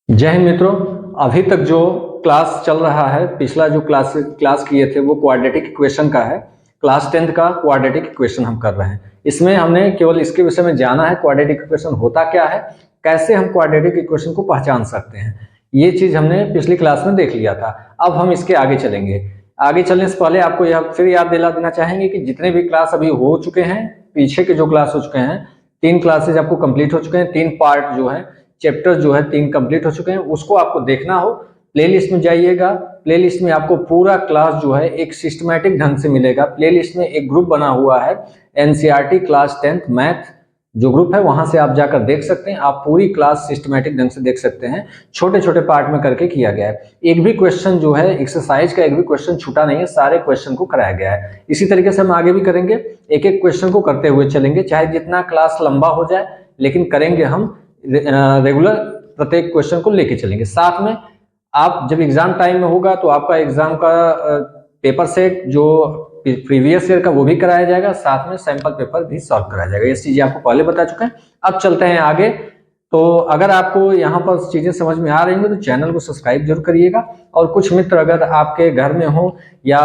जय हिंद मित्रों। अभी तक जो क्लास चल रहा है, पिछला जो क्लास किए थे वो क्वाड्रेटिक इक्वेशन का है। क्लास 10th का क्वाड्रेटिक इक्वेशन हम कर रहे हैं। इसमें हमने केवल इसके विषय में जाना है क्वाड्रेटिक इक्वेशन होता क्या है, कैसे हम क्वाड्रेटिक इक्वेशन को पहचान सकते हैं। ये चीज हमने पिछली क्लास में देख लिया था। अब हम इसके आगे चलेंगे। आगे चलने से पहले आपको यह फिर याद दिला देना चाहेंगे कि जितने भी क्लास अभी हो चुके हैं, पीछे के जो क्लास हो चुके हैं, 3 क्लासेज आपको कंप्लीट हो चुके हैं। 3 पार्ट जो है, चैप्टर जो है 3 कंप्लीट हो चुके हैं। उसको आपको देखना हो, प्लेलिस्ट में जाइएगा। प्लेलिस्ट में आपको पूरा क्लास जो है एक सिस्टमैटिक ढंग से मिलेगा। प्लेलिस्ट में एक ग्रुप बना हुआ है, एनसीईआरटी क्लास 10th मैथ जो ग्रुप है, वहां से आप जाकर देख सकते हैं। आप पूरी क्लास सिस्टमैटिक ढंग से देख सकते हैं। छोटे छोटे पार्ट में करके किया गया है। एक भी क्वेश्चन जो है एक्सरसाइज का, एक भी क्वेश्चन छूटा नहीं है, सारे क्वेश्चन को कराया गया है। इसी तरीके से हम आगे भी करेंगे, एक एक क्वेश्चन को करते हुए चलेंगे, चाहे जितना क्लास लंबा हो जाए, लेकिन करेंगे हम रेगुलर। प्रत्येक क्वेश्चन को लेके चलेंगे साथ में। आप जब एग्जाम टाइम में होगा तो आपका एग्जाम का पेपर सेट जो प्रीवियस ईयर का वो भी कराया जाएगा, साथ में सैंपल पेपर भी सॉल्व कराया जाएगा। ये चीजें आपको पहले बता चुके हैं। अब चलते हैं आगे। तो अगर आपको यहाँ पर चीजें समझ में आ रही होंगी तो चैनल को सब्सक्राइब जरूर करिएगा। और कुछ मित्र अगर आपके घर में हो या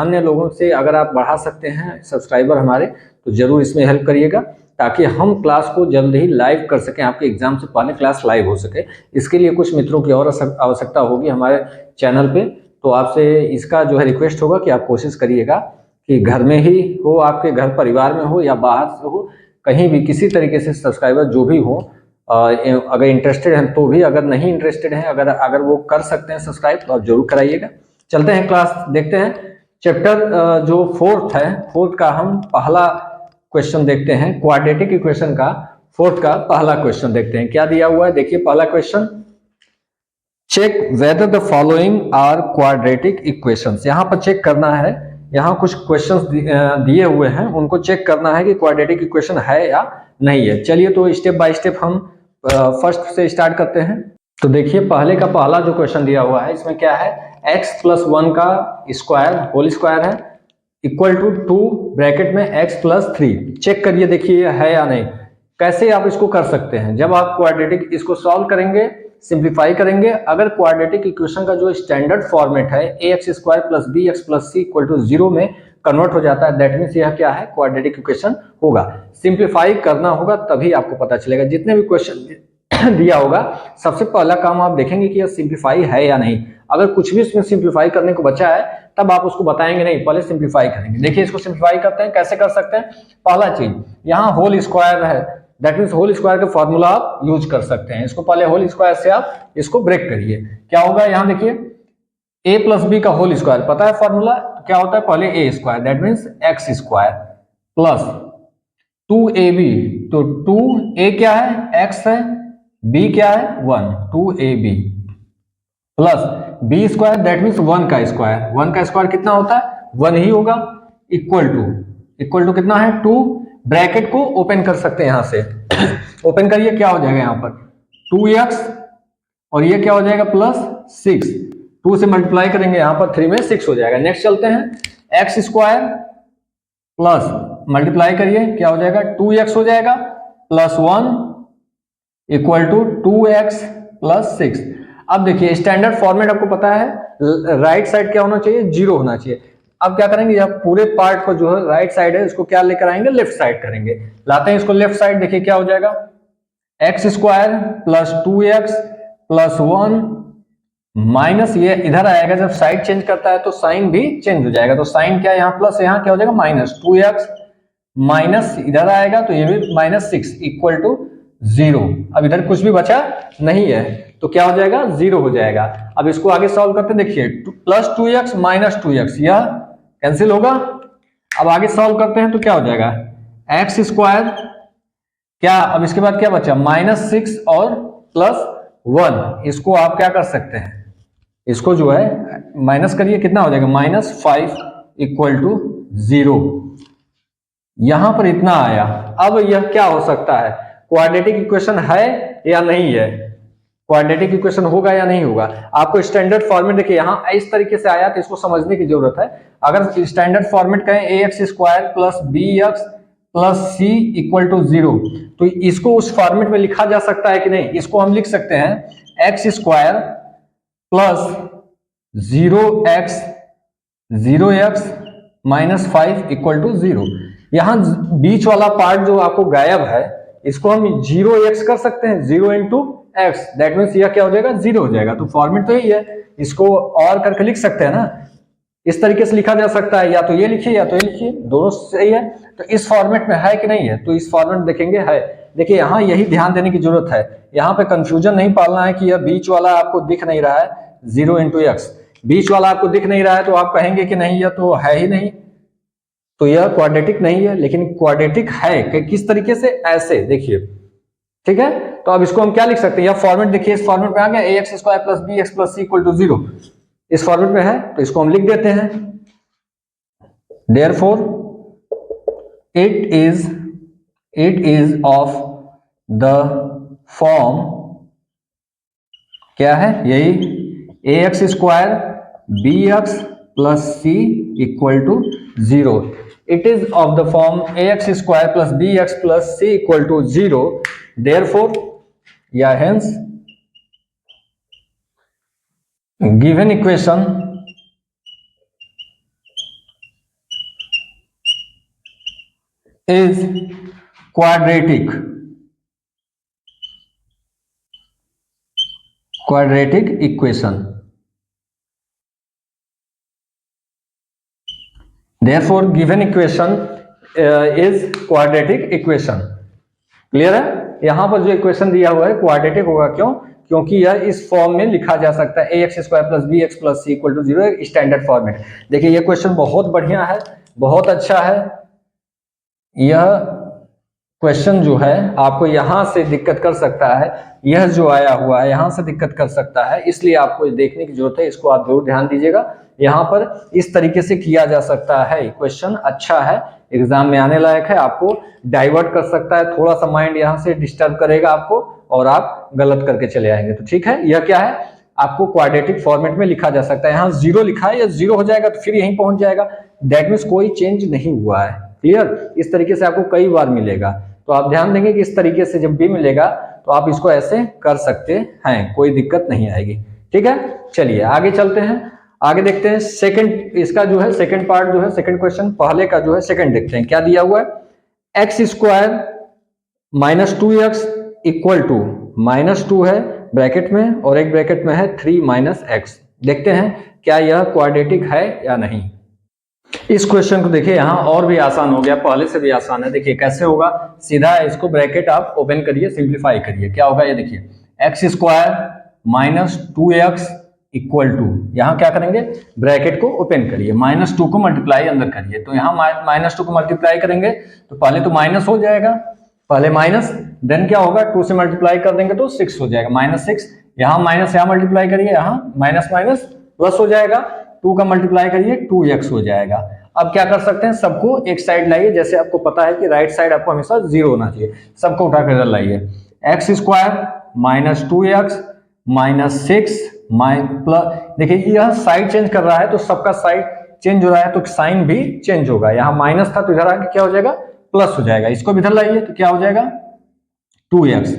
अन्य लोगों से अगर आप बढ़ा सकते हैं सब्सक्राइबर हमारे, तो जरूर इसमें हेल्प करिएगा, ताकि हम क्लास को जल्द ही लाइव कर सकें। आपके एग्जाम से पहले क्लास लाइव हो सके। इसके लिए कुछ मित्रों की और आवश्यकता होगी हमारे चैनल पे। तो आपसे इसका जो है रिक्वेस्ट होगा कि आप कोशिश करिएगा कि घर में ही हो, आपके घर परिवार में हो या बाहर से हो, कहीं भी किसी तरीके से सब्सक्राइबर जो भी हो, अगर इंटरेस्टेड हैं तो भी, अगर नहीं इंटरेस्टेड हैं, अगर वो कर सकते हैं सब्सक्राइब तो आप जरूर कराइएगा। चलते हैं क्लास देखते हैं। चैप्टर जो 4th है, 4th का हम पहला क्वेश्चन देखते हैं। क्वाड्रेटिक इक्वेशन का 4th का पहला क्वेश्चन देखते हैं। क्या दिया हुआ है देखिए। पहला question, check whether the following are quadratic equations. यहाँ पर चेक करना है, यहाँ कुछ क्वेश्चंस दिए हुए हैं, उनको चेक करना है कि क्वाड्रेटिक इक्वेशन है या नहीं है। चलिए तो स्टेप बाय स्टेप हम फर्स्ट से स्टार्ट करते हैं। तो देखिए पहले का पहला जो क्वेश्चन दिया हुआ है, इसमें क्या है, x+1 का स्क्वायर होल स्क्वायर है इक्वल टू 2 ब्रैकेट में x+3। चेक करिए देखिए है या नहीं। कैसे आप इसको कर सकते हैं, जब आप क्वाड्रेटिक इसको सॉल्व करेंगे, सिंप्लीफाई करेंगे, अगर क्वाड्रेटिक इक्वेशन का जो स्टैंडर्ड फॉर्मेट है ax² + bx + c = 0 में कन्वर्ट हो जाता है, दैट मीन्स यह क्या है, क्वाड्रेटिक इक्वेशन होगा। सिंप्लीफाई करना होगा तभी आपको पता चलेगा। जितने भी क्वेश्चन दिया होगा, सबसे पहला काम आप देखेंगे कि यह सिंप्लीफाई है या नहीं। अगर कुछ भी इसमें सिंप्लीफाई करने को बचा है तब आप उसको बताएंगे नहीं, पहले सिंप्लीफाई करेंगे। देखिए इसको सिंप्लीफाई करते हैं, कैसे कर सकते हैं। पहला चीज, यहाँ होल स्क्वायर है, दैट मीन्स होल स्क्वायर का फॉर्मूला आप यूज कर सकते हैं। इसको पहले होल स्क्वायर से आप इसको ब्रेक करिए। क्या होगा, यहाँ देखिए a + b का होल स्क्वायर पता है फॉर्मूला, तो क्या होता है, पहले a², that means x² plus 2ab, तो 2a क्या है, x है, b क्या है, 1, 2ab plus b², that means 1 का स्क्वायर। 1 का स्क्वायर कितना होता है, 1 ही होगा, इक्वल टू कितना है, 2। ब्रैकेट को ओपन कर सकते हैं, यहां से ओपन करिए, क्या हो जाएगा यहाँ पर 2x, और ये क्या हो जाएगा +6। 2 से मल्टीप्लाई करेंगे यहाँ पर 3 में 6 हो जाएगा। नेक्स्ट चलते हैं, x² प्लस मल्टीप्लाई करिए, क्या हो जाएगा, 2x हो जाएगा +1 इक्वल टू 2x + 6। अब देखिए स्टैंडर्ड फॉर्मेट आपको पता है, राइट साइड क्या होना चाहिए, 0 होना चाहिए। अब क्या करेंगे, यह पूरे पार्ट को जो है राइट साइड है, इसको क्या लेकर आएंगे, लेफ्ट साइड करेंगे। लाते हैं इसको लेफ्ट साइड, देखिए क्या हो जाएगा, x² + 2x + 1 माइनस, ये इधर आएगा, जब साइड चेंज करता है तो साइन भी चेंज हो जाएगा। तो साइन क्या है, यहाँ प्लस, यहाँ क्या हो जाएगा -2x, माइनस इधर आएगा तो ये भी -6 इक्वल टू 0। अब इधर कुछ भी बचा नहीं है तो क्या हो जाएगा, 0 हो जाएगा। अब इसको आगे सॉल्व करते हैं, देखिए +2x -2x, यह कैंसिल होगा। अब आगे सॉल्व करते हैं तो क्या हो जाएगा, x², क्या, अब इसके बाद क्या बचा, -6 और +1। इसको आप क्या कर सकते हैं, इसको जो है माइनस करिए, कितना हो जाएगा, -5 इक्वल टू 0। यहां पर इतना आया। अब यह क्या हो सकता है, क्वाड्रेटिक इक्वेशन है या नहीं है, क्वाड्रेटिक इक्वेशन होगा या नहीं होगा। आपको स्टैंडर्ड फॉर्मेट देखिए, यहाँ इस तरीके से आया तो इसको समझने की जरूरत है। अगर स्टैंडर्ड फॉर्मेट कहें ax² + bx + c = 0, तो इसको उस फॉर्मेट में लिखा जा सकता है कि नहीं। इसको हम लिख सकते हैं x square plus 0x 0x minus 5 equal to 0। यहाँ बीच वाला पार्ट जो आपको गायब है इसको हम 0x कर सकते हैं, 0 इंटू एक्स, दैट मीन्स यह क्या हो जाएगा, 0 हो जाएगा। तो फॉर्मेट तो यही है, इसको और करके लिख सकते हैं ना, इस तरीके से लिखा जा सकता है, या तो ये लिखिए या तो ये लिखिए, दोनों सही है। तो इस फॉर्मेट में है कि नहीं है, तो इस फॉर्मेट में देखेंगे है। देखिए यहाँ यही ध्यान देने की जरूरत है, यहाँ पे कंफ्यूजन नहीं पालना है कि यह बीच वाला आपको दिख नहीं रहा है 0 इंटू एक्स, बीच वाला आपको दिख नहीं रहा है तो आप कहेंगे कि नहीं यह तो है ही नहीं, तो यह क्वाड्रेटिक नहीं है। लेकिन क्वाड्रेटिक है कि किस तरीके से, ऐसे देखिए, ठीक है। तो अब इसको हम क्या लिख सकते हैं, यह फॉर्मेट देखिए, इस फॉर्मेट में आ गया A x square plus B x plus C equal to 0, इस फॉर्मेट में है, तो इसको हम लिख देते हैं। Therefore it is of the form, क्या है यही, A x square B x plus C equal to 0। It is of the form A x square plus B x plus C equal to 0। Therefore या hence given equation is quadratic equation, therefore given equation is quadratic equation। Clear है, यहां पर जो equation दिया हुआ है quadratic होगा, क्यों, क्योंकि यह इस फॉर्म में लिखा जा सकता है, A x square plus B x plus C equal to 0, standard format. देखिए यह क्वेश्चन बहुत बढ़िया है, बहुत अच्छा है। यह क्वेश्चन जो है आपको यहां से दिक्कत कर सकता है, यह जो आया हुआ है यहां से दिक्कत कर सकता है, इसलिए आपको देखने की जरूरत है, इसको आप जरूर ध्यान दीजिएगा। यहां पर इस तरीके से किया जा सकता है, क्वेश्चन अच्छा है, एग्जाम में आने लायक है, आपको डाइवर्ट कर सकता है, थोड़ा सा माइंड यहां से डिस्टर्ब करेगा आपको और आप गलत करके चले आएंगे। तो ठीक है, यह क्या है, आपको क्वाड्रेटिक फॉर्मेट में लिखा जा सकता है। यहाँ 0 लिखा है, या 0 हो जाएगा तो फिर यहीं पहुंच जाएगा, दैट मीन्स कोई चेंज नहीं हुआ है। क्लियर, इस तरीके से आपको कई बार मिलेगा, तो आप ध्यान देंगे कि इस तरीके से जब भी मिलेगा तो आप इसको ऐसे कर सकते हैं, कोई दिक्कत नहीं आएगी। ठीक है, चलिए आगे चलते हैं, आगे देखते हैं सेकंड, इसका जो है सेकंड पार्ट जो है, सेकंड क्वेश्चन, पहले का जो है सेकंड देखते हैं क्या दिया हुआ है। X square minus 2x equal to, -2 है ब्रैकेट में और एक ब्रैकेट में है 3 माइनस एक्स। देखते हैं क्या यह क्वाड्रेटिक है या नहीं। इस क्वेश्चन को देखिए यहाँ और भी आसान हो गया, पहले से भी आसान है। देखिए कैसे होगा, सीधा इसको ब्रैकेट आप ओपन करिए, सिंप्लीफाई करिए, क्या होगा ये देखिए, x square minus 2x equal to, यहाँ क्या करेंगे, ब्रैकेट को ओपन करिए, -2 को मल्टीप्लाई अंदर करिए, तो यहाँ -2 को मल्टीप्लाई करेंगे तो पहले तो माइनस हो जाएगा, पहले माइनस, देन क्या होगा 2 से मल्टीप्लाई कर देंगे तो 6 हो जाएगा, -6, यहाँ माइनस यहाँ मल्टीप्लाई करिए, यहाँ माइनस माइनस प्लस हो जाएगा, 2 का मल्टीप्लाई करिए 2x हो जाएगा। अब क्या कर सकते हैं, सबको एक साइड लाइए, जैसे आपको पता है कि राइट साइड आपको हमेशा 0 होना चाहिए, सबको उठाकर इधर लाइए, x square minus 2x minus 6 plus, देखिए यह साइड चेंज कर रहा है तो सबका साइड चेंज हो रहा है तो साइन भी चेंज होगा, यहाँ माइनस था तो इधर आके क्या हो जाएगा, प्लस हो जाएगा, इसको भी इधर लाइए तो क्या हो जाएगा 2x,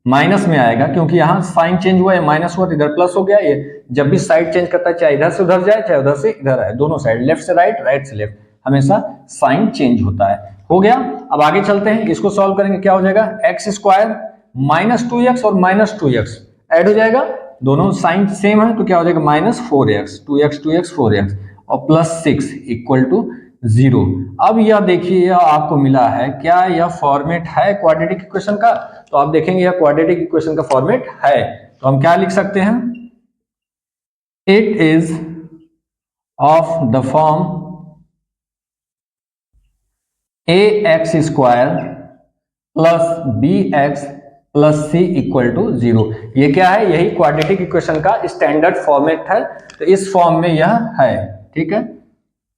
माइनस में आएगा क्योंकि यहाँ साइन चेंज हुआ है, माइनस हुआ तो इधर प्लस हो गया। ये जब भी साइड चेंज करता है, चाहे इधर से उधर जाए चाहे उधर से इधर आए, दोनों साइड, लेफ्ट से राइट, राइट से लेफ्ट, हमेशा साइन चेंज होता है। हो गया, अब आगे चलते हैं, इसको सॉल्व करेंगे, क्या हो जाएगा, एक्स स्क्वायर माइनस 2x और माइनस 2x ऐड हो जाएगा, दोनों साइन सेम है तो क्या हो जाएगा -4x, 2x 4x और प्लस 6 इक्वल टू 0। अब यह देखिए यह आपको मिला है, क्या यह फॉर्मेट है क्वाड्रेटिक इक्वेशन का, तो आप देखेंगे यह क्वाड्रेटिक इक्वेशन का फॉर्मेट है, तो हम क्या लिख सकते हैं, it is of the form A x square plus B x plus C equal to 0। ये क्या है, यही क्वाड्रेटिक इक्वेशन का स्टैंडर्ड फॉर्मेट है, तो इस फॉर्म में यह है। ठीक है,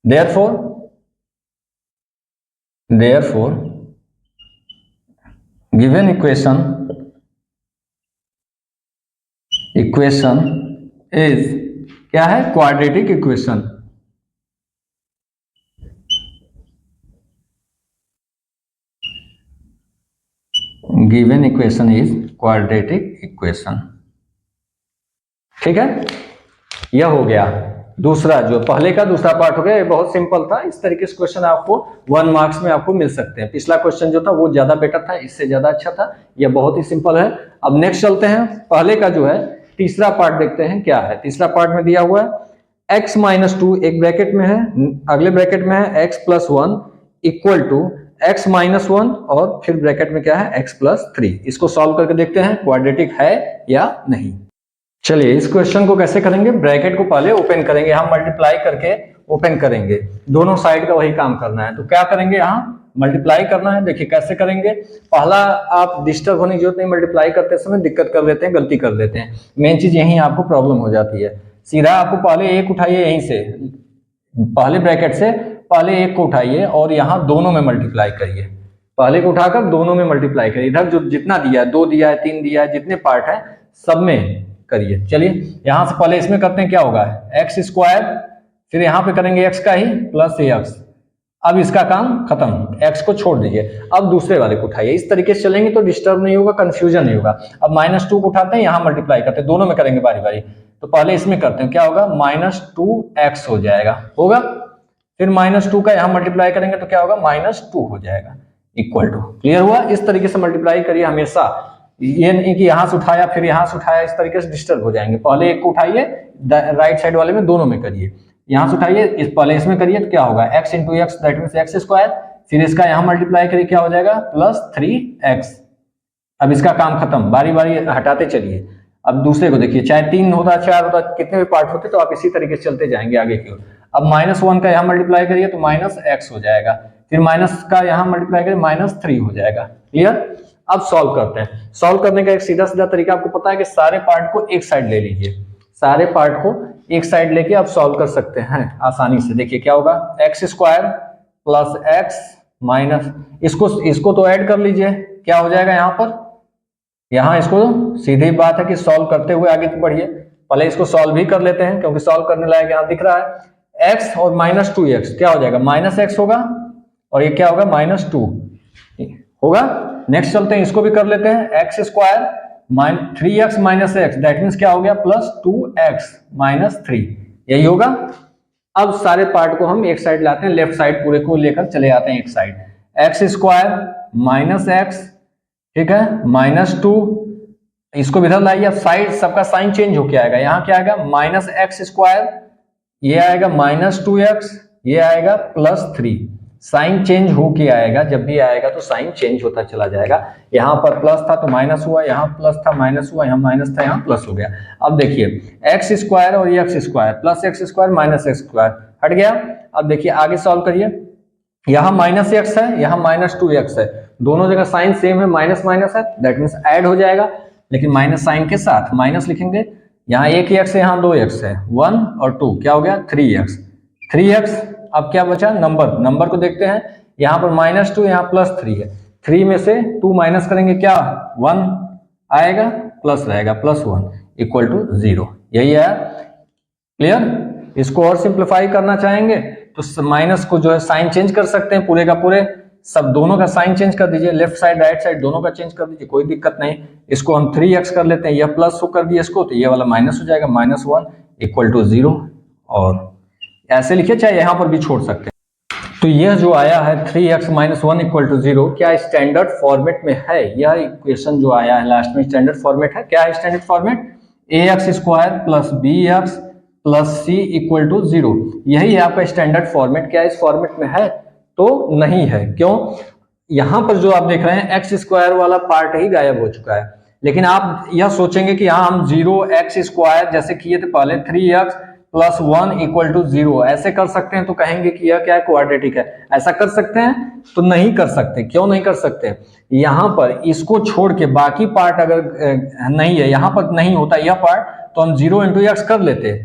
देयरफॉर गिवन इक्वेशन इज क्या है, quadratic equation. Given equation is quadratic equation. ठीक है, यह हो गया दूसरा, जो पहले का दूसरा पार्ट हो गया। ये बहुत सिंपल था। इस तरीके से क्वेश्चन आपको 1 मार्क्स में आपको मिल सकते हैं। पिछला क्वेश्चन जो था वो ज्यादा बेटर था, इससे ज्यादा अच्छा था। यह बहुत ही सिंपल है। अब नेक्स्ट चलते हैं, पहले का जो है तीसरा पार्ट देखते हैं क्या है। तीसरा पार्ट में दिया हुआ है x माइनस 2 एक ब्रैकेट में है, अगले ब्रैकेट में है x plus 1 equal to x minus 1 और फिर ब्रैकेट में क्या है x प्लस 3। इसको सॉल्व करके देखते हैं क्वाड्रेटिक है या नहीं। चलिए इस क्वेश्चन को कैसे करेंगे, ब्रैकेट को पहले ओपन करेंगे, हम मल्टीप्लाई करके ओपन करेंगे, दोनों साइड का वही काम करना है। तो क्या करेंगे, यहाँ मल्टीप्लाई करना है। देखिए कैसे करेंगे, पहला आप डिस्टर्ब होने की जरूरत नहीं, मल्टीप्लाई करते समय दिक्कत कर लेते हैं, गलती कर लेते हैं, मेन चीज यही आपको प्रॉब्लम हो जाती है। सीधा आपको पहले एक उठाइए, यहीं से पहले ब्रैकेट से पहले एक को उठाइए और यहाँ दोनों में मल्टीप्लाई करिए। पहले को उठाकर दोनों में मल्टीप्लाई करिए, इधर जो जितना दिया है, 2 दिया है, 3 दिया है, जितने पार्ट है सब में करिए। चलिए यहां से पहले इसमें करते हैं, क्या होगा एक्स स्क्वायर, फिर यहां पे करेंगे एक्स का ही प्लस एक्स। अब इसका काम खत्म, एक्स को छोड़ दीजिए। अब दूसरे वाले को उठाइए। इस तरीके से चलेंगे तो डिस्टर्ब नहीं होगा, कंफ्यूजन नहीं होगा। अब माइनस 2 को उठाते हैं, यहां मल्टीप्लाई करते हैं, दोनों में करेंगे बारी बारी। तो पहले इसमें करते हैं, क्या होगा माइनस 2x हो जाएगा, होगा। फिर माइनस 2 का यहां मल्टीप्लाई करेंगे तो क्या होगा माइनस 2 हो जाएगा, इक्वल टू। क्लियर हुआ। इस तरीके से मल्टीप्लाई करिए हमेशा, ये नहीं कि यहां से उठाया फिर यहां से उठाया, इस तरीके से डिस्टर्ब हो जाएंगे। पहले एक को उठाइए, राइट साइड वाले में दोनों में करिए, यहां से उठाइए, इस पहले इसमें करिए तो क्या होगा x into x that means x square, फिर इसका यहां मल्टीप्लाई करिए, क्या हो जाएगा प्लस 3x। अब इसका काम खत्म, बारी बारी हटाते चलिए। अब दूसरे को देखिए, चाहे 3 होता 4 होता, कितने भी पार्ट होते तो आप इसी तरीके से चलते जाएंगे आगे की ओर। अब माइनस 1 का यहाँ मल्टीप्लाई करिए तो माइनस x हो जाएगा, फिर माइनस का यहाँ मल्टीप्लाई करिए माइनस 3 हो जाएगा। क्लियर। अब सॉल्व करते हैं। सॉल्व करने का एक सीधा सीधा तरीका आपको पता है कि सारे पार्ट को एक साइड ले लीजिए, सारे पार्ट को एक साइड लेके आप सॉल्व कर सकते हैं आसानी से। देखिए क्या होगा, x square plus x minus, इसको तो ऐड कर लीजिए, क्या हो जाएगा यहाँ पर, यहाँ इसको सीधी बात है कि सॉल्व करते हुए आगे बढ़िए। पहले इसको सॉल्व भी कर लेते हैं क्योंकि सॉल्व करने लायक यहाँ दिख रहा है। एक्स और माइनस 2x क्या हो जाएगा, माइनस एक्स होगा, और ये क्या होगा माइनस 2 होगा। नेक्स्ट चलते हैं, इसको भी कर लेते हैं, x square 3x minus x that means क्या हो गया प्लस 2x माइनस 3, यही होगा। अब सारे पार्ट को हम एक साइड लाते हैं, लेफ्ट साइड पूरे को लेकर चले आते हैं एक side. X square minus x, ठीक है, माइनस 2, इसको भी इधर लाइए। अब साइड सबका साइन चेंज होके आएगा, यहाँ क्या आएगा माइनस एक्स स्क्वायर, ये आएगा माइनस 2x, ये आएगा प्लस 3। साइन चेंज होके आएगा, जब भी आएगा तो साइन चेंज होता चला जाएगा। यहाँ पर प्लस था तो माइनस हुआ, यहाँ प्लस था माइनस हुआ, यहाँ माइनस था यहाँ प्लस हो गया। अब देखिए एक्स स्क्वायर और x square plus x square minus x square हट गया। अब देखिए आगे सॉल्व करिए, यहाँ माइनस एक्स है, यहाँ माइनस 2x है, दोनों जगह साइन सेम है, माइनस माइनस है, दैट मीन्स ऐड हो जाएगा, लेकिन माइनस साइन के साथ माइनस लिखेंगे। यहाँ एक ही एक्स है, यहाँ 2x है, 1 और 2 क्या हो गया 3x। अब क्या बचा, नंबर को देखते हैं, यहाँ पर माइनस 2 यहाँ प्लस 3 है, 3 में से 2 माइनस करेंगे क्या 1 आएगा, प्लस रहेगा प्लस 1 इक्वल टू 0, यही है। क्लियर। इसको और सिंप्लीफाई करना चाहेंगे तो माइनस को जो है साइन चेंज कर सकते हैं, पूरे का पूरे सब दोनों का साइन चेंज कर दीजिए, लेफ्ट साइड राइट साइड दोनों का चेंज कर दीजिए, कोई दिक्कत नहीं। इसको हम 3x कर लेते हैं, यह प्लस हो कर दिया इसको तो ये वाला माइनस हो जाएगा, माइनस 1 इक्वल टू 0, और ऐसे लिखिए, चाहे यहाँ पर भी छोड़ सकते हैं। तो यह जो आया है 3x माइनस 1 इक्वल टू 0, क्या स्टैंडर्ड फॉर्मेट में है। यह इक्वेशन जो आया है लास्ट में स्टैंडर्ड फॉर्मेट है। क्या है standard format, ax square plus bx plus c equal to 0, यही है आपका स्टैंडर्ड फॉर्मेट। क्या इस फॉर्मेट में है, तो नहीं है। क्यों, यहां पर जो आप देख रहे हैं एक्स स्क्वायर वाला पार्ट ही गायब हो चुका है। लेकिन आप यह सोचेंगे कि यहाँ हम 0x स्क्वायर जैसे किए थे पहले, 3x प्लस 1 इक्वल टू 0 ऐसे कर सकते हैं, तो कहेंगे कि यह क्या है क्वाड्रेटिक है। ऐसा कर सकते हैं, तो नहीं कर सकते। क्यों नहीं कर सकते, यहाँ पर इसको छोड़ के बाकी पार्ट अगर नहीं है, यहाँ पर नहीं होता यह पार्ट, तो हम 0 इंटू एक्स कर लेते,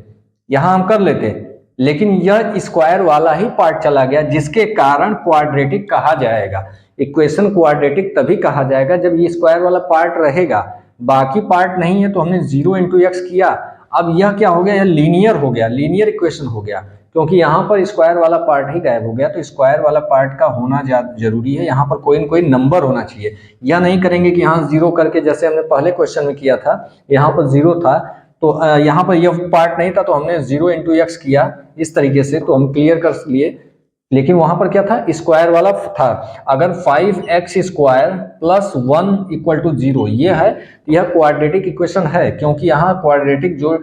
यहाँ हम कर लेते, लेकिन यह स्क्वायर वाला ही पार्ट चला गया, जिसके कारण क्वाड्रेटिक कहा जाएगा। इक्वेशन क्वाड्रेटिक तभी कहा जाएगा जब ये स्क्वायर वाला पार्ट रहेगा, बाकी पार्ट नहीं है। तो हमने 0 इंटू एक्स किया, अब यह क्या हो गया, यह लीनियर हो गया, लीनियर इक्वेशन हो गया, क्योंकि यहाँ पर स्क्वायर वाला पार्ट ही गायब हो गया। तो स्क्वायर वाला पार्ट का होना जरूरी है, यहाँ पर कोई न कोई नंबर होना चाहिए। यह नहीं करेंगे कि यहाँ 0 करके, जैसे हमने पहले क्वेश्चन में किया था, यहाँ पर 0 था तो यहाँ पर यह पार्ट नहीं था तो हमने 0 इंटू एक्स किया इस तरीके से, तो हम क्लियर कर लिए। लेकिन वहां पर क्या था, स्क्वायर वाला था। अगर 5x square plus 1 equal to 0 ये है, यह क्वाड्रेटिक इक्वेशन है, क्योंकि यहाँ क्वाड्रेटिक जो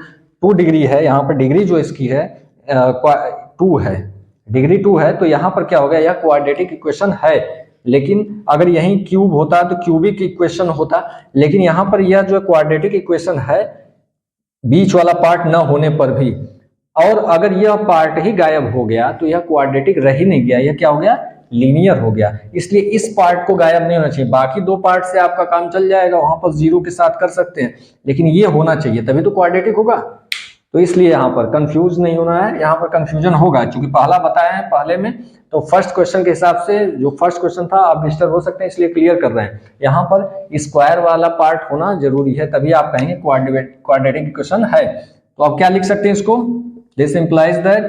2 डिग्री है, यहाँ पर डिग्री जो इसकी है 2 है, डिग्री 2 है, तो यहाँ पर क्या हो गया, यह क्वाड्रेटिक इक्वेशन है। लेकिन अगर यहीं क्यूब होता तो क्यूबिक इक्वेशन होता, लेकिन यहाँ पर यह जो क्वाड्रेटिक इक्वेशन है बीच वाला पार्ट न होने पर भी, और अगर यह पार्ट ही गायब हो गया तो यह क्वाड्रेटिक रह ही नहीं गया, यह क्या हो गया, लीनियर हो गया। इसलिए इस पार्ट को गायब नहीं होना चाहिए, बाकी 2 पार्ट से आपका काम चल जाएगा, वहां पर 0 के साथ कर सकते हैं, लेकिन ये होना चाहिए तभी तो क्वाड्रेटिक होगा। तो इसलिए यहाँ पर कंफ्यूज नहीं होना है, यहाँ पर कंफ्यूजन होगा क्योंकि पहला बताया है पहले में, तो फर्स्ट क्वेश्चन के हिसाब से जो फर्स्ट क्वेश्चन था आप डिस्टर्ब हो सकते हैं, इसलिए क्लियर कर रहे हैं। यहाँ पर स्क्वायर वाला पार्ट होना जरूरी है, तभी आप कहेंगे क्वाड्रेटिक इक्वेशन है। तो आप क्या लिख सकते हैं इसको, this implies that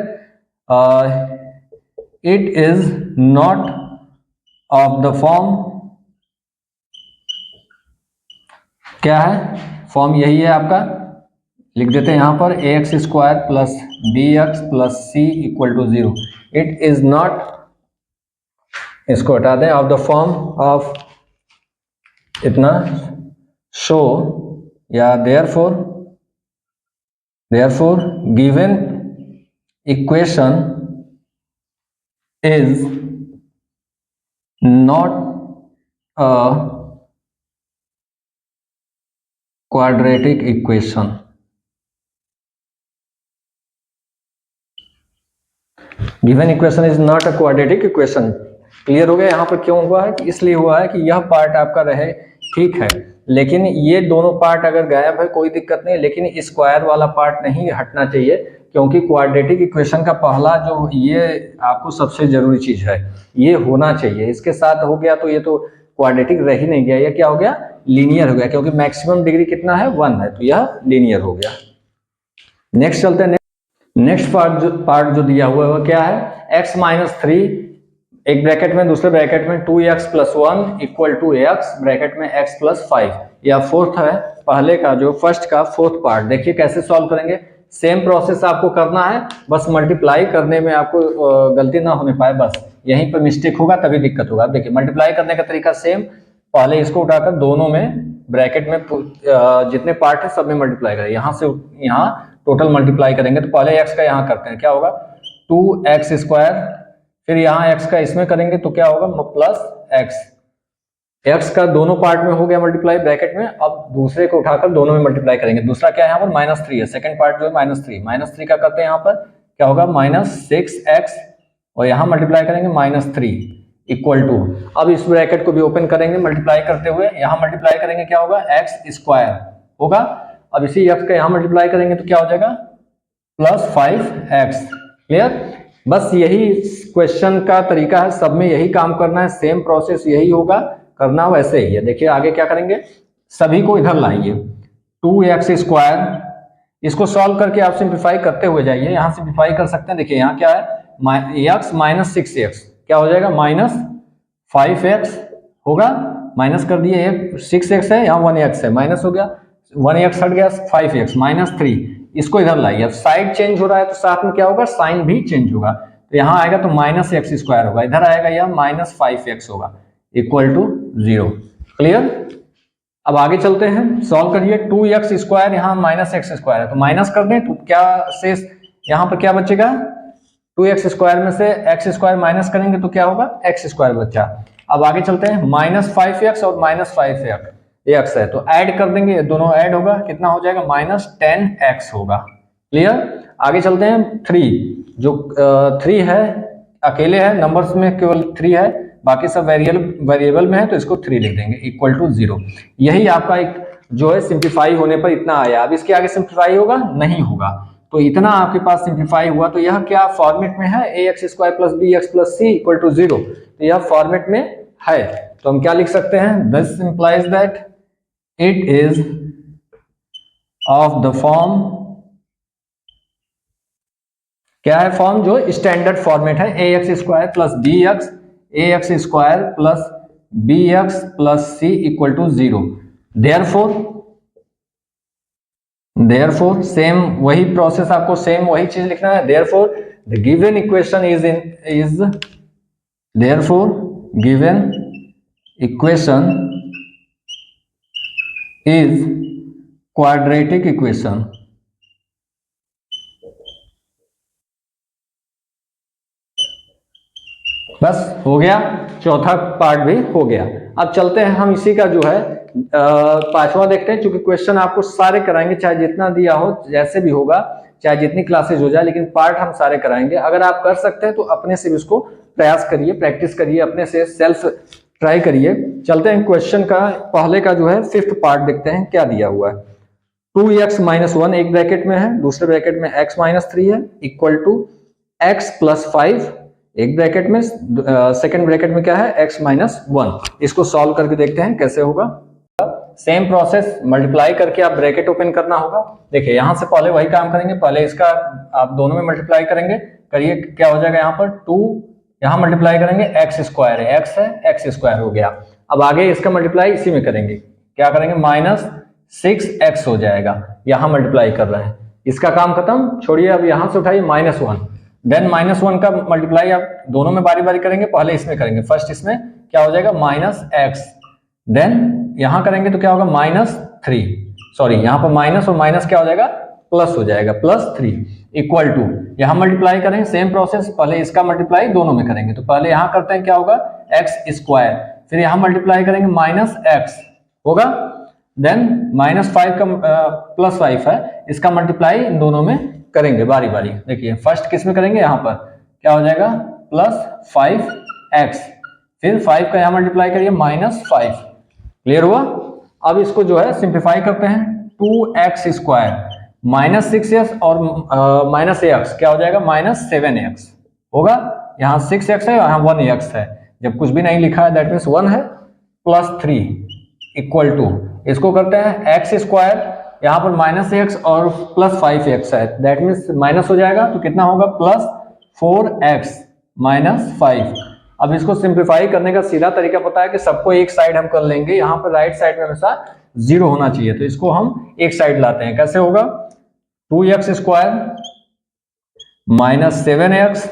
it is not of the form, क्या है फॉर्म, यही है आपका, लिख देते हैं यहाँ पर ax square plus B x plus C equal to 0। It is not, इसको हटा दें, ऑफ द फॉर्म ऑफ इतना शो या therefore given equation is not a quadratic equation. Given equation is not a quadratic equation. Clear हो गया यहाँ पर क्यों हुआ है, इसलिए हुआ है कि यह पार्ट आपका रहे, ठीक है, लेकिन ये दोनों पार्ट अगर गायब है कोई दिक्कत नहीं, लेकिन स्क्वायर वाला पार्ट नहीं हटना चाहिए, क्योंकि क्वाड्रेटिक इक्वेशन का पहला जो ये आपको सबसे जरूरी चीज है, ये होना चाहिए, इसके साथ हो गया तो ये तो क्वाड्रेटिक रह ही नहीं गया, ये क्या हो गया, लीनियर हो गया, क्योंकि मैक्सिमम डिग्री कितना है, 1 है, तो यह लीनियर हो गया। नेक्स्ट चलते हैं, नेक्स्ट पार्ट जो दिया हुआ है वो क्या है, x माइनस 3 एक ब्रैकेट में, दूसरे ब्रैकेट में 2x plus 1 equal to x bracket में x प्लस 5, या फोर्थ है पहले का जो फर्स्ट का फोर्थ पार्ट। देखिए कैसे सॉल्व करेंगे, सेम प्रोसेस आपको करना है, बस मल्टीप्लाई करने में आपको गलती ना होने पाए, बस यहीं पर मिस्टेक होगा तभी दिक्कत होगा। देखिए मल्टीप्लाई करने का तरीका सेम, पहले इसको उठाकर दोनों में ब्रैकेट में जितने पार्ट है सब में मल्टीप्लाई करें, यहाँ से यहाँ टोटल मल्टीप्लाई करेंगे, तो पहले x का यहाँ करते हैं, क्या होगा 2x स्क्वायर, फिर यहाँ x का इसमें करेंगे तो क्या होगा प्लस x का दोनों पार्ट में हो गया मल्टीप्लाई ब्रैकेट में, अब दूसरे को उठाकर दोनों में मल्टीप्लाई करेंगे। दूसरा क्या है यहाँ पर -3 है, सेकंड पार्ट जो है -3 का करते हैं, यहाँ पर क्या होगा -6x, और यहाँ मल्टीप्लाई करेंगे -3 इक्वल टू, अब इस ब्रैकेट को भी ओपन करेंगे मल्टीप्लाई करते हुए, यहाँ मल्टीप्लाई करेंगे क्या होगा x स्क्वायर होगा, अब इसी x का यहाँ मल्टीप्लाई करेंगे तो क्या हो जाएगा प्लस 5x। क्लियर, बस यही क्वेश्चन का तरीका है, सब में यही काम करना है, सेम प्रोसेस यही होगा, करना वैसे ही है। देखिए आगे क्या करेंगे, सभी को इधर लाएंगे, 2x स्क्वायर, इसको सॉल्व करके आप सिंप्लीफाई करते हुए जाइए, यहाँ सिंप्लीफाई कर सकते हैं। देखिए यहाँ क्या है, x माइनस 6x क्या हो जाएगा -5x होगा, माइनस कर दिए, 6x है यहाँ 1x है, माइनस हो गया, 1x हट गया, 5x -3, इसको इधर लाइए, अब साइड चेंज हो रहा है तो साथ में क्या होगा, साइन भी चेंज होगा, तो यहाँ आएगा तो -x स्क्वायर होगा, इधर आएगा यह -5x होगा इक्वल टू 0। क्लियर, अब आगे चलते हैं, सॉल्व करिए, 2x स्क्वायर यहाँ -x स्क्वायर है तो माइनस कर दें, तो क्या शेष यहाँ पर क्या बचेगा, 2x स्क्वायर में से x स्क्वायर माइनस करेंगे तो क्या होगा, x स्क्वायर बचा। अब आगे चलते हैं, -5x और -5x है तो ऐड कर देंगे, दोनों ऐड होगा, कितना हो जाएगा -10x होगा। क्लियर, आगे चलते हैं, 3 जो 3 है अकेले है, नंबर्स में केवल 3 है, बाकी सब वेरिएबल में है तो इसको 3 लिख देंगे इक्वल टू 0। यही आपका एक जो है सिंप्लीफाई होने पर इतना आया, अब इसके आगे सिंप्लीफाई होगा नहीं होगा, तो इतना आपके पास सिंप्लीफाई हुआ, तो यह क्या फॉर्मेट में है, ax square plus bx plus c equal to 0, तो यह फॉर्मेट में है, तो हम क्या लिख सकते हैं, this implies that it is of the form, क्या है फॉर्म, जो स्टैंडर्ड फॉर्मेट है, ax square plus bx plus c equal to 0। Therefore therefore same वही प्रोसेस, आपको सेम वही चीज लिखना है। Therefore the given equation is therefore given equation is quadratic equation. बस हो गया, चौथा पार्ट भी हो गया। अब चलते हैं हम इसी का जो है पांचवा देखते हैं। चूंकि क्वेश्चन आपको सारे कराएंगे, चाहे जितना दिया हो, जैसे भी होगा, चाहे जितनी क्लासेज हो जाए, लेकिन पार्ट हम सारे कराएंगे। अगर आप कर सकते हैं तो अपने से भी उसको प्रयास करिए, प्रैक्टिस करिए, अपने से सेल्फ ट्राई करिए। चलते हैं क्वेश्चन का पहले का जो है फिफ्थ पार्ट देखते हैं क्या दिया हुआ है। 2x माइनस 1 एक ब्रैकेट में है, दूसरे ब्रैकेट में x माइनस 3 है, इक्वल टू x प्लस 5 एक ब्रैकेट में, सेकंड ब्रैकेट में क्या है x माइनस 1। इसको सॉल्व करके देखते हैं कैसे होगा। सेम प्रोसेस, मल्टीप्लाई करके आप ब्रैकेट ओपन करना होगा। देखिए यहां से पहले वही काम करेंगे, पहले इसका आप दोनों में मल्टीप्लाई करेंगे, करिए क्या हो जाएगा। यहाँ पर 2 यहाँ मल्टीप्लाई करेंगे, एक्स स्क्वायर है, एक्स है, एक्स स्क्वायर हो गया। अब आगे इसका मल्टीप्लाई इसी में करेंगे, क्या करेंगे, माइनस 6x हो जाएगा, यहां मल्टीप्लाई कर रहे हैं, इसका काम खत्म। छोड़िए, अब यहां से उठाइए -1, देन -1 का मल्टीप्लाई आप दोनों में बारी बारी करेंगे, पहले इसमें करेंगे, फर्स्ट इसमें क्या हो जाएगा -x, देन यहां करेंगे तो क्या होगा -3, सॉरी यहां पर माइनस और माइनस क्या हो जाएगा, प्लस हो जाएगा, +3 इक्वल टू, यहां मल्टीप्लाई करेंगे, सेम प्रोसेस, पहले इसका मल्टीप्लाई दोनों में करेंगे, तो पहले यहां करते हैं क्या होगा एक्स स्क्वायर, फिर यहां मल्टीप्लाई करेंगे -x होगा, देन -5 का +5 है, इसका मल्टीप्लाई इन दोनों में करेंगे बारी बारी। देखिए फर्स्ट किस में करेंगे, यहां पर क्या हो जाएगा +5x, फिर 5 का यहां मल्टीप्लाई करिए -5, क्लियर हुआ। अब इसको जो है सिंप्लीफाई करते हैं, 2x स्क्वायर -6x और -ax क्या हो जाएगा -7x होगा, यहाँ 6x है, यहाँ 1x है, जब कुछ भी नहीं लिखा है दैट मीन्स 1 है, +3 इक्वल टू, इसको करते हैं एक्स स्क्वायर, यहाँ पर -x और +5x है, दैट मीन्स माइनस हो जाएगा, तो कितना होगा +4x -5। अब इसको सिंप्लीफाई करने का सीधा तरीका पता है कि सबको एक साइड हम कर लेंगे, यहाँ पर राइट साइड में हमेशा 0 होना चाहिए, तो इसको हम एक साइड लाते हैं, कैसे होगा 2x स्क्वायर -7x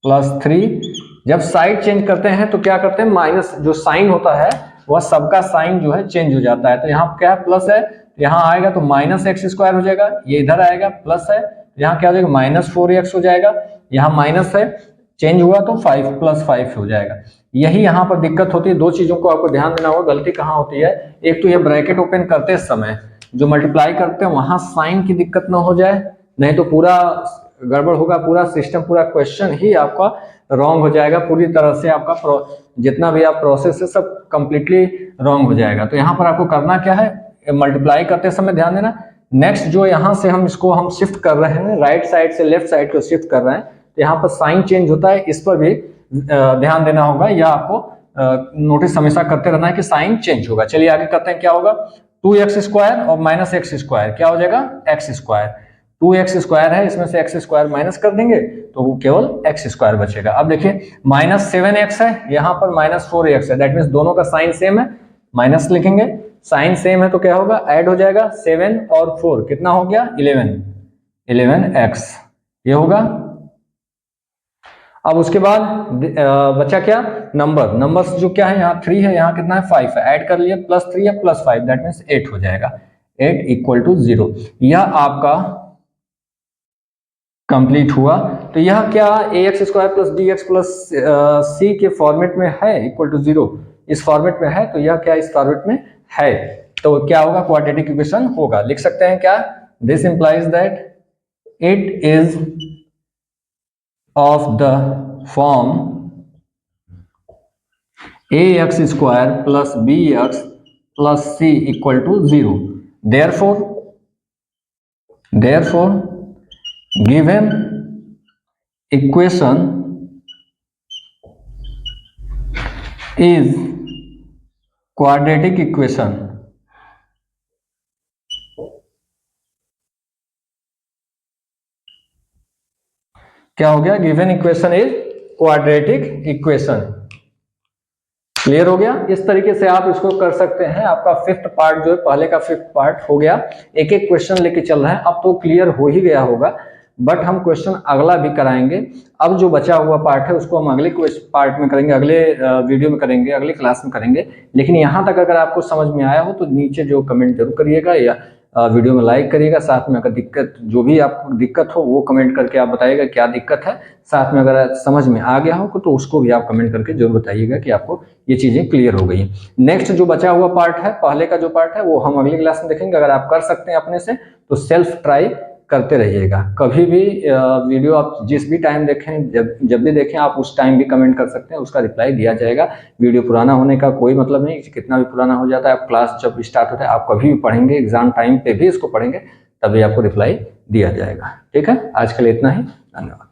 +3, जब साइड चेंज करते हैं तो क्या करते हैं, माइनस जो साइन होता है वह सबका साइन जो है चेंज हो जाता है, तो यहाँ क्या है प्लस है, यहाँ आएगा तो -x² हो जाएगा, ये इधर आएगा प्लस है, यहाँ क्या हो जाएगा -4x हो जाएगा, यहाँ माइनस है, चेंज हुआ तो 5 + 5 हो जाएगा। यही यहाँ पर दिक्कत होती है, दो चीजों को आपको ध्यान देना होगा, गलती कहाँ होती है, एक तो ये ब्रैकेट ओपन करते समय जो मल्टीप्लाई करते हैं वहां साइन की दिक्कत ना हो जाए, नहीं तो पूरा गड़बड़ होगा, पूरा सिस्टम, पूरा क्वेश्चन ही आपका रॉन्ग हो जाएगा, पूरी तरह से आपका जितना भी आप प्रोसेस है सब कंप्लीटली रॉन्ग हो जाएगा। तो यहाँ पर आपको करना क्या है, मल्टीप्लाई करते समय ध्यान देना। नेक्स्ट जो यहाँ से हम इसको हम शिफ्ट कर रहे हैं, राइट साइड से लेफ्ट साइड को शिफ्ट कर रहे हैं, तो यहाँ पर साइन चेंज होता है, इस पर भी ध्यान देना होगा, या आपको नोटिस हमेशा करते रहना है कि साइन चेंज होगा। चलिए आगे करते हैं, क्या होगा 2x² और -x² क्या हो जाएगा x², 2x² है, इसमें से x² माइनस कर देंगे तो वो केवल x² बचेगा। अब देखिए -7x है, यहाँ पर -4x है, दैट मीन्स दोनों का साइन सेम है, माइनस लिखेंगे, साइन सेम है तो क्या होगा ऐड हो जाएगा, 7 और 4 कितना हो गया 11x ये होगा। अब उसके बाद बचा क्या, नंबर्स जो क्या है, यहाँ 3 है, यहाँ कितना है 5 है, ऐड कर लिया, +3 या +5 दैट मीन्स 8 हो जाएगा, 8 इक्वल टू 0। यह आपका कंप्लीट हुआ। तो यह क्या ax² + bx + c के फॉर्मेट में है, इक्वल टू 0 इस फॉर्मेट में है, तो यह क्या इस फॉर्मेट में है, तो क्या होगा क्वाड्रेटिक इक्वेशन होगा। लिख सकते हैं क्या, this implies that it is of the form ax² + bx + c equal to 0. Therefore given equation is quadratic equation. क्या हो गया, given equation is quadratic equation. Clear हो गया। इस तरीके से आप इसको कर सकते हैं। आपका फिफ्थ पार्ट जो है, पहले का फिफ्थ पार्ट हो गया। एक एक क्वेश्चन लेके चल रहे हैं, अब तो क्लियर हो ही गया होगा, बट हम क्वेश्चन अगला भी कराएंगे। अब जो बचा हुआ पार्ट है उसको हम अगले पार्ट में करेंगे, अगले वीडियो में करेंगे, अगले क्लास में करेंगे। लेकिन यहाँ तक अगर आपको समझ में आया हो तो नीचे जो कमेंट जरूर करिएगा, या वीडियो में लाइक करिएगा। साथ में अगर दिक्कत, जो भी आपको दिक्कत हो वो कमेंट करके आप बताइएगा क्या दिक्कत है। साथ में अगर समझ में आ गया हो तो उसको भी आप कमेंट करके जरूर बताइएगा कि आपको ये चीजें क्लियर हो गई। नेक्स्ट जो बचा हुआ पार्ट है, पहले का जो पार्ट है, वो हम अगली क्लास में देखेंगे। अगर आप कर सकते हैं अपने से तो सेल्फ ट्राई करते रहिएगा। कभी भी वीडियो आप जिस भी टाइम देखें, जब भी देखें, आप उस टाइम भी कमेंट कर सकते हैं, उसका रिप्लाई दिया जाएगा। वीडियो पुराना होने का कोई मतलब नहीं, कितना भी पुराना हो जाता है। आप क्लास जब स्टार्ट होता है, आप कभी भी पढ़ेंगे, एग्जाम टाइम पे भी इसको पढ़ेंगे, तभी आपको रिप्लाई दिया जाएगा। ठीक है, आज के लिए इतना ही, धन्यवाद।